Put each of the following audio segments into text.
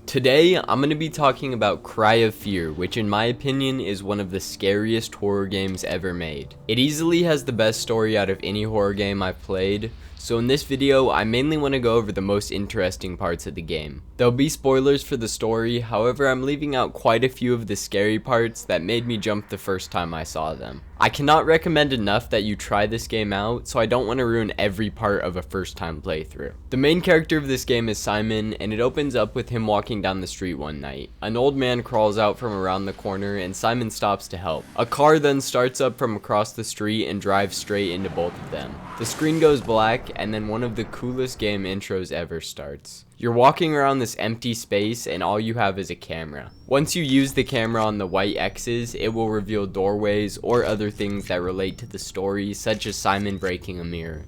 Today, I'm going to be talking about Cry of Fear, which in my opinion is one of the scariest horror games ever made. It easily has the best story out of any horror game I've played, so in this video, I mainly want to go over the most interesting parts of the game. There'll be spoilers for the story, however I'm leaving out quite a few of the scary parts that made me jump the first time I saw them. I cannot recommend enough that you try this game out, so I don't want to ruin every part of a first time playthrough. The main character of this game is Simon, and it opens up with him walking down the street one night. An old man crawls out from around the corner and Simon stops to help. A car then starts up from across the street and drives straight into both of them. The screen goes black and then one of the coolest game intros ever starts. You're walking around this empty space and all you have is a camera. Once you use the camera on the white X's, it will reveal doorways or other things that relate to the story, such as Simon breaking a mirror.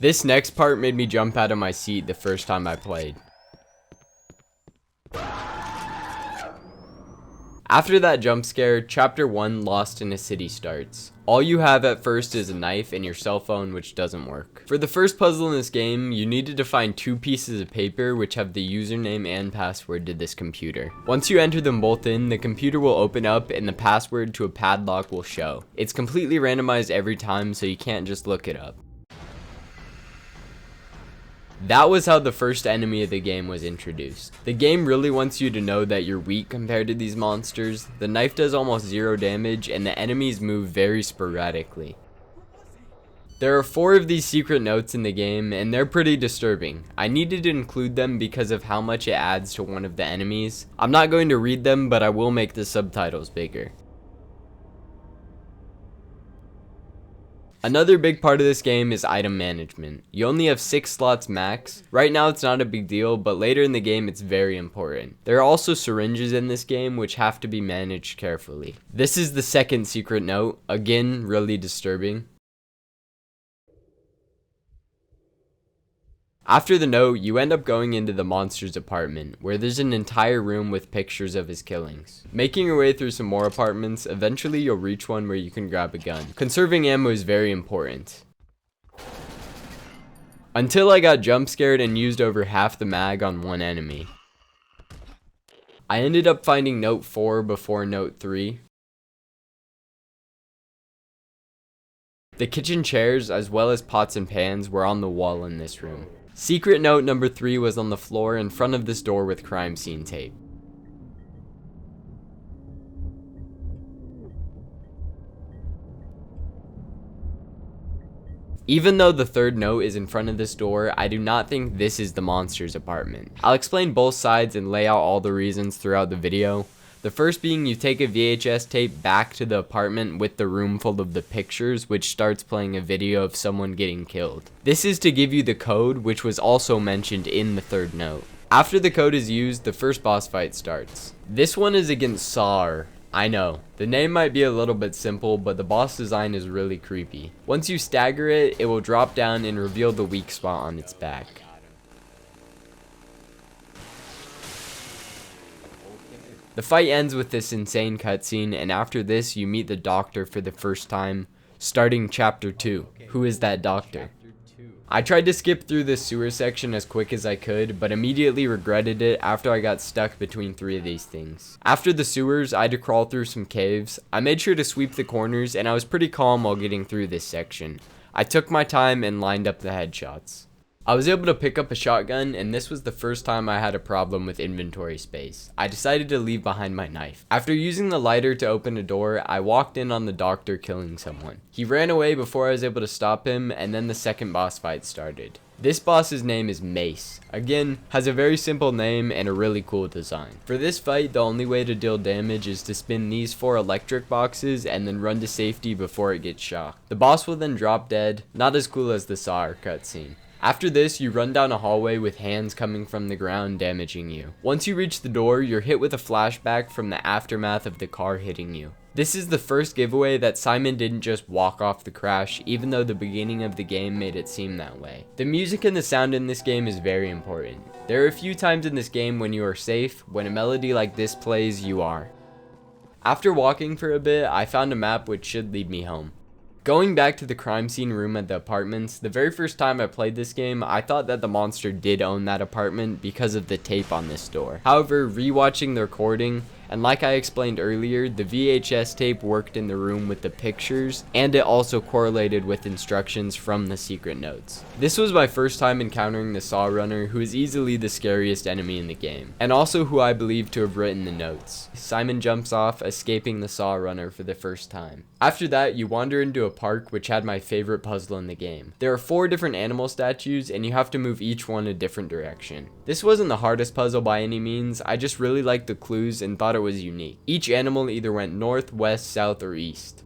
This next part made me jump out of my seat the first time I played. After that jump scare, Chapter 1 Lost in a City starts. All you have at first is a knife and your cell phone, which doesn't work. For the first puzzle in this game, you needed to find two pieces of paper which have the username and password to this computer. Once you enter them both in, the computer will open up and the password to a padlock will show. It's completely randomized every time, so you can't just look it up. That was how the first enemy of the game was introduced. The game really wants you to know that you're weak compared to these monsters. The knife does almost zero damage and the enemies move very sporadically. There are 4 of these secret notes in the game and they're pretty disturbing. I needed to include them because of how much it adds to one of the enemies. I'm not going to read them, but I will make the subtitles bigger. Another big part of this game is item management. You only have 6 slots max. Right now it's not a big deal, but later in the game it's very important. There are also syringes in this game which have to be managed carefully. This is the second secret note, again really disturbing. After the note, you end up going into the monster's apartment, where there's an entire room with pictures of his killings. Making your way through some more apartments, eventually you'll reach one where you can grab a gun. Conserving ammo is very important. Until I got jump scared and used over half the mag on one enemy. I ended up finding note 4 before note 3. The kitchen chairs, as well as pots and pans, were on the wall in this room. Secret note number 3 was on the floor in front of this door with crime scene tape. Even though the third note is in front of this door, I do not think this is the monster's apartment. I'll explain both sides and lay out all the reasons throughout the video. The first being you take a VHS tape back to the apartment with the room full of the pictures, which starts playing a video of someone getting killed. This is to give you the code, which was also mentioned in the third note. After the code is used, the first boss fight starts. This one is against Sar. I know, the name might be a little bit simple, but the boss design is really creepy. Once you stagger it, it will drop down and reveal the weak spot on its back. The fight ends with this insane cutscene, and after this you meet the doctor for the first time, starting chapter 2. Who is that doctor? I tried to skip through this sewer section as quick as I could, but immediately regretted it after I got stuck between 3 of these things. After the sewers, I had to crawl through some caves. I made sure to sweep the corners, and I was pretty calm while getting through this section. I took my time and lined up the headshots. I was able to pick up a shotgun, and this was the first time I had a problem with inventory space. I decided to leave behind my knife. After using the lighter to open a door, I walked in on the doctor killing someone. He ran away before I was able to stop him, and then the second boss fight started. This boss's name is Mace. Again, has a very simple name and a really cool design. For this fight, the only way to deal damage is to spin these 4 electric boxes and then run to safety before it gets shocked. The boss will then drop dead, not as cool as the Sar cutscene. After this, you run down a hallway with hands coming from the ground damaging you. Once you reach the door, you're hit with a flashback from the aftermath of the car hitting you. This is the first giveaway that Simon didn't just walk off the crash, even though the beginning of the game made it seem that way. The music and the sound in this game is very important. There are a few times in this game when you are safe. When a melody like this plays, you are. After walking for a bit, I found a map which should lead me home. Going back to the crime scene room at the apartments, the very first time I played this game, I thought that the monster did own that apartment because of the tape on this door. However, rewatching the recording, and like I explained earlier, the VHS tape worked in the room with the pictures, and it also correlated with instructions from the secret notes. This was my first time encountering the Saw Runner, who is easily the scariest enemy in the game, and also who I believe to have written the notes. Simon jumps off, escaping the Saw Runner for the first time. After that, you wander into a park, which had my favorite puzzle in the game. There are 4 different animal statues, and you have to move each one a different direction. This wasn't the hardest puzzle by any means, I just really liked the clues and thought it was unique. Each animal either went north, west, south, or east.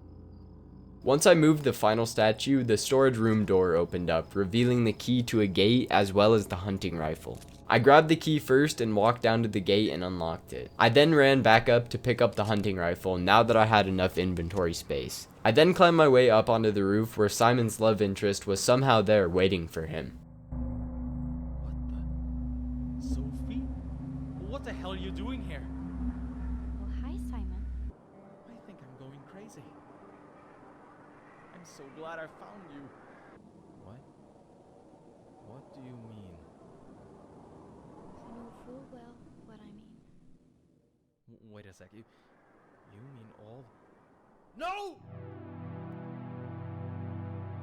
Once I moved the final statue, the storage room door opened up, revealing the key to a gate as well as the hunting rifle. I grabbed the key first and walked down to the gate and unlocked it. I then ran back up to pick up the hunting rifle now that I had enough inventory space. I then climbed my way up onto the roof where Simon's love interest was somehow there waiting for him. What the? Sophie? What the hell are you doing here? Oh, hi, Simon. I think I'm going crazy. I'm so glad I found you. What? What do you mean? You know full well what I mean. Wait a sec. You mean all? No!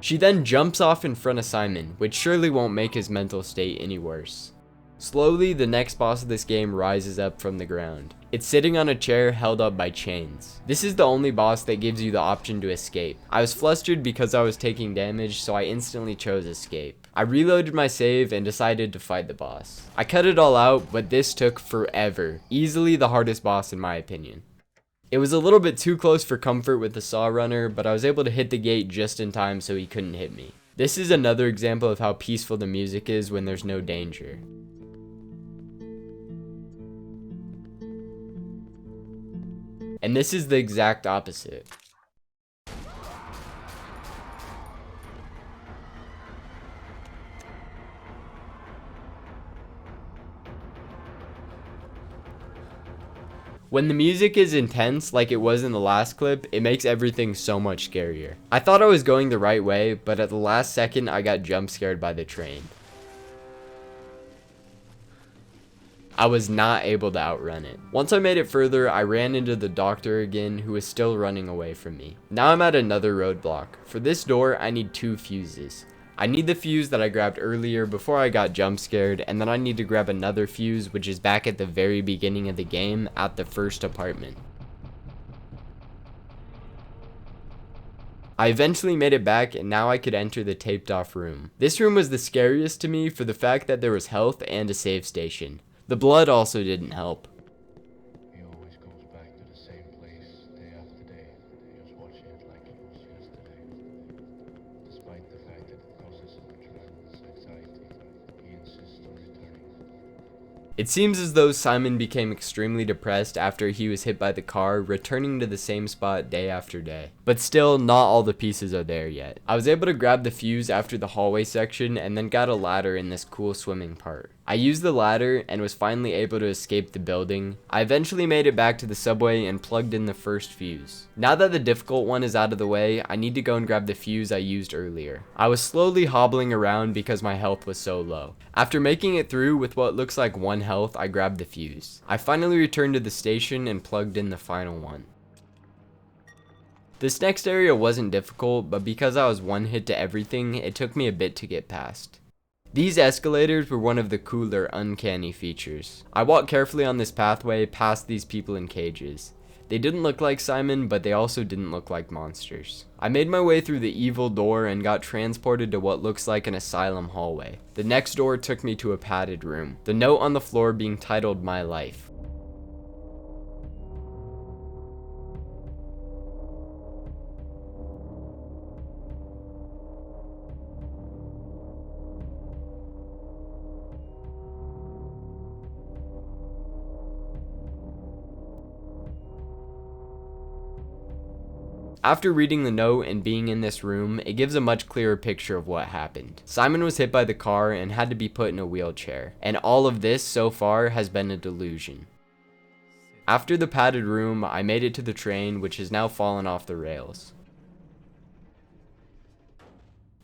She then jumps off in front of Simon, which surely won't make his mental state any worse. Slowly, the next boss of this game rises up from the ground. It's sitting on a chair held up by chains. This is the only boss that gives you the option to escape. I was flustered because I was taking damage, so I instantly chose escape. I reloaded my save and decided to fight the boss. I cut it all out, but this took forever. Easily the hardest boss in my opinion. It was a little bit too close for comfort with the Saw Runner, but I was able to hit the gate just in time so he couldn't hit me. This is another example of how peaceful the music is when there's no danger. And this is the exact opposite. When the music is intense like it was in the last clip, it makes everything so much scarier. I thought I was going the right way, but at the last second I got jump scared by the train. I was not able to outrun it. Once I made it further, I ran into the doctor again, who was still running away from me. Now I'm at another roadblock. For this door, I need 2 fuses. I need the fuse that I grabbed earlier before I got jump scared, and then I need to grab another fuse, which is back at the very beginning of the game at the first apartment. I eventually made it back, and now I could enter the taped off room. This room was the scariest to me for the fact that there was health and a save station. The blood also didn't help. He always goes back to the same place day after day. He was watching it like it was yesterday. Despite the fact that it causes him tremendous anxiety, he insists on returning. It seems as though Simon became extremely depressed after he was hit by the car, returning to the same spot day after day. But still, not all the pieces are there yet. I was able to grab the fuse after the hallway section and then got a ladder in this cool swimming part. I used the ladder and was finally able to escape the building. I eventually made it back to the subway and plugged in the first fuse. Now that the difficult one is out of the way, I need to go and grab the fuse I used earlier. I was slowly hobbling around because my health was so low. After making it through with what looks like 1 health, I grabbed the fuse. I finally returned to the station and plugged in the final one. This next area wasn't difficult, but because I was one hit to everything, it took me a bit to get past. These escalators were one of the cooler, uncanny features. I walked carefully on this pathway past these people in cages. They didn't look like Simon, but they also didn't look like monsters. I made my way through the evil door and got transported to what looks like an asylum hallway. The next door took me to a padded room, the note on the floor being titled "My Life." After reading the note and being in this room, it gives a much clearer picture of what happened. Simon was hit by the car and had to be put in a wheelchair, and all of this so far has been a delusion. After the padded room, I made it to the train, which has now fallen off the rails.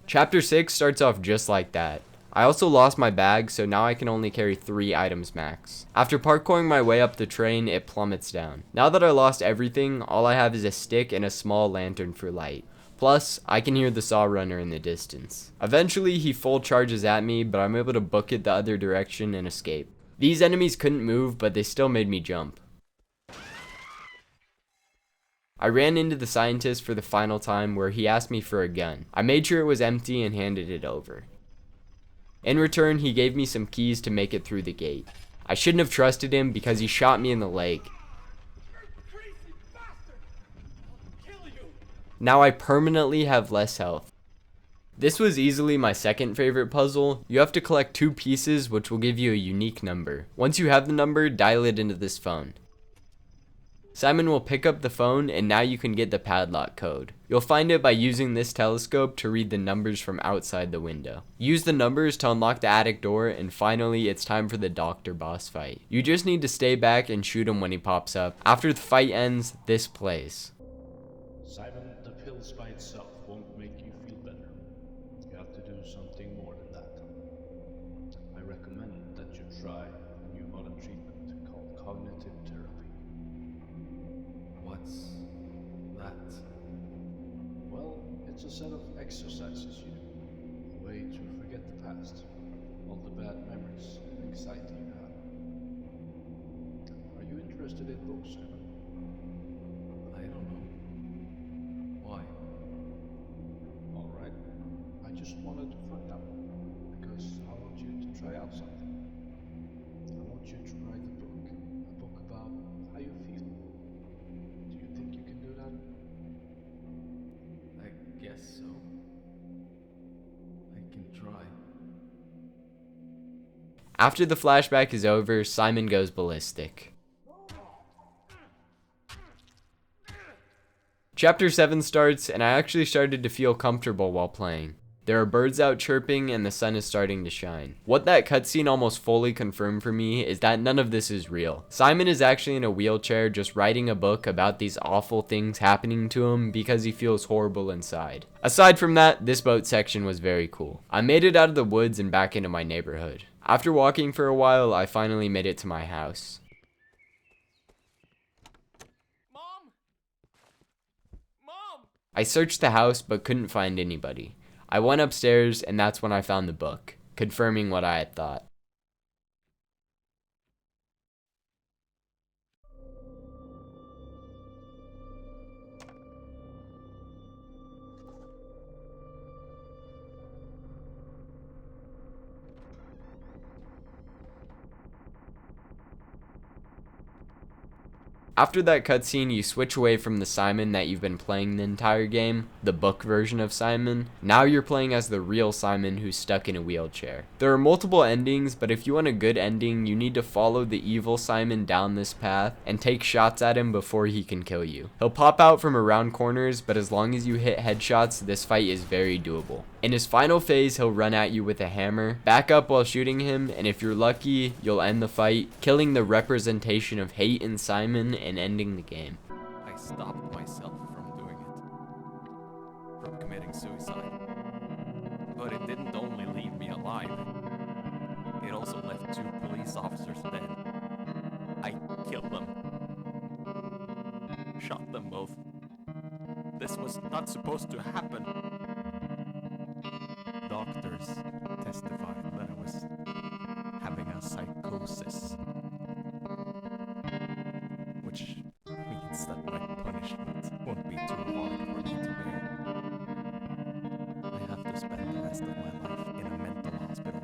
Chapter 6 starts off just like that. I also lost my bag, so now I can only carry 3 items max. After parkouring my way up the train, it plummets down. Now that I lost everything, all I have is a stick and a small lantern for light. Plus, I can hear the saw runner in the distance. Eventually, he full charges at me, but I'm able to book it the other direction and escape. These enemies couldn't move, but they still made me jump. I ran into the scientist for the final time, where he asked me for a gun. I made sure it was empty and handed it over. In return, he gave me some keys to make it through the gate. I shouldn't have trusted him because he shot me in the leg. Now I permanently have less health. This was easily my second favorite puzzle. You have to collect 2 pieces, which will give you a unique number. Once you have the number, dial it into this phone. Simon will pick up the phone, and now you can get the padlock code. You'll find it by using this telescope to read the numbers from outside the window. Use the numbers to unlock the attic door, and finally it's time for the doctor boss fight. You just need to stay back and shoot him when he pops up. After the fight ends, this plays. Simon, the pills by itself won't make you feel better. You have to do something more than that. I recommend that you try a new modern treatment called cognitive therapy. What's that? Well, it's a set of exercises you do, a way to forget the past, all the bad memories and anxiety you have. Are you interested in books, Simon? I don't know. Why? All right. I just wanted to find out, because I want you to try out something. I want you to write a book about how you feel. Do you think you can do that? I guess so. I can try. After the flashback is over, Simon goes ballistic. Chapter 7 starts, and I actually started to feel comfortable while playing. There are birds out chirping, and the sun is starting to shine. What that cutscene almost fully confirmed for me is that none of this is real. Simon is actually in a wheelchair just writing a book about these awful things happening to him because he feels horrible inside. Aside from that, this boat section was very cool. I made it out of the woods and back into my neighborhood. After walking for a while, I finally made it to my house. Mom! Mom! I searched the house but couldn't find anybody. I went upstairs, and that's when I found the book, confirming what I had thought. After that cutscene, you switch away from the Simon that you've been playing the entire game, the book version of Simon. Now you're playing as the real Simon who's stuck in a wheelchair. There are multiple endings, but if you want a good ending, you need to follow the evil Simon down this path and take shots at him before he can kill you. He'll pop out from around corners, but as long as you hit headshots, this fight is very doable. In his final phase, he'll run at you with a hammer, back up while shooting him, and if you're lucky, you'll end the fight, killing the representation of hate in Simon and ending the game. I stopped myself from doing it. From committing suicide. But it didn't only leave me alive. It also left 2 police officers dead. I killed them. Shot them both. This was not supposed to happen. Doctors testified that I was having a psychosis. Which means that my punishment won't be too hard for me to bear. I have to spend the rest of my life in a mental hospital,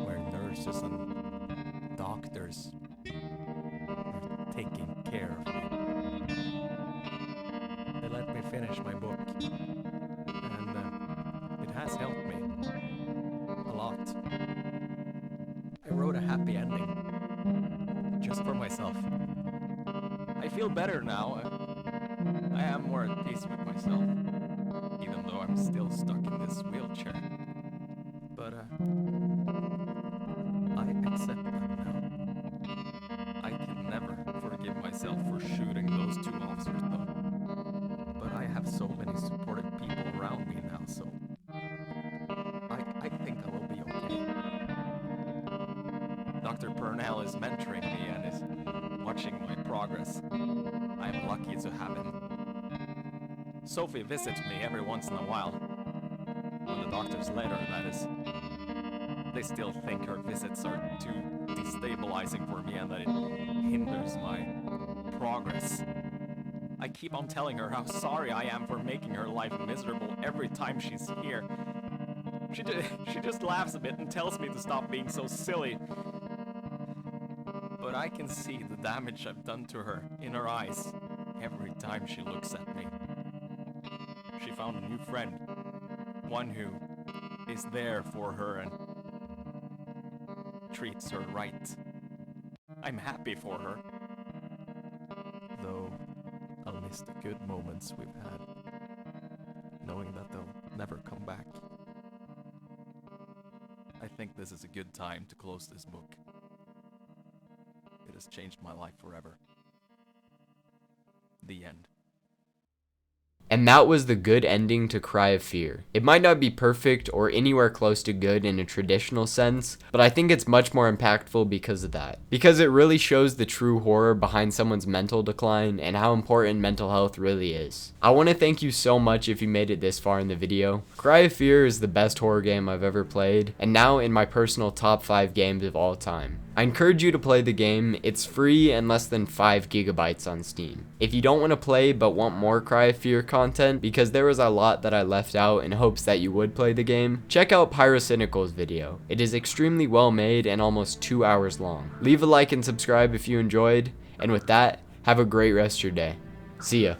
where nurses and doctors are taking care of me. They let me finish my book, and it has helped me a lot. I wrote a happy ending, just for myself. I feel better now. I am more at peace with myself, even though I'm still stuck in this wheelchair. But I accept that now. I can never forgive myself for shooting those 2 officers though. But I have so many supportive people around me now, so Darnell is mentoring me and is watching my progress. I am lucky to have him. Sophie visits me every once in a while. On the doctor's letter, that is. They still think her visits are too destabilizing for me and that it hinders my progress. I keep on telling her how sorry I am for making her life miserable every time she's here. She just laughs a bit and tells me to stop being so silly. But I can see the damage I've done to her in her eyes every time she looks at me. She found a new friend, one who is there for her and treats her right. I'm happy for her. Though I'll miss the good moments we've had, knowing that they'll never come back. I think this is a good time to close this book. It has changed my life forever. The end. And that was the good ending to Cry of Fear. It might not be perfect or anywhere close to good in a traditional sense, but I think it's much more impactful because of that. Because it really shows the true horror behind someone's mental decline and how important mental health really is. I want to thank you so much if you made it this far in the video. Cry of Fear is the best horror game I've ever played, and now in my personal top 5 games of all time. I encourage you to play the game. It's free and less than 5 gigabytes on Steam. If you don't want to play but want more Cry of Fear content, because there was a lot that I left out in hopes that you would play the game, check out Pyrocynical's video. It is extremely well made and almost 2 hours long. Leave a like and subscribe if you enjoyed, and with that, have a great rest of your day. See ya.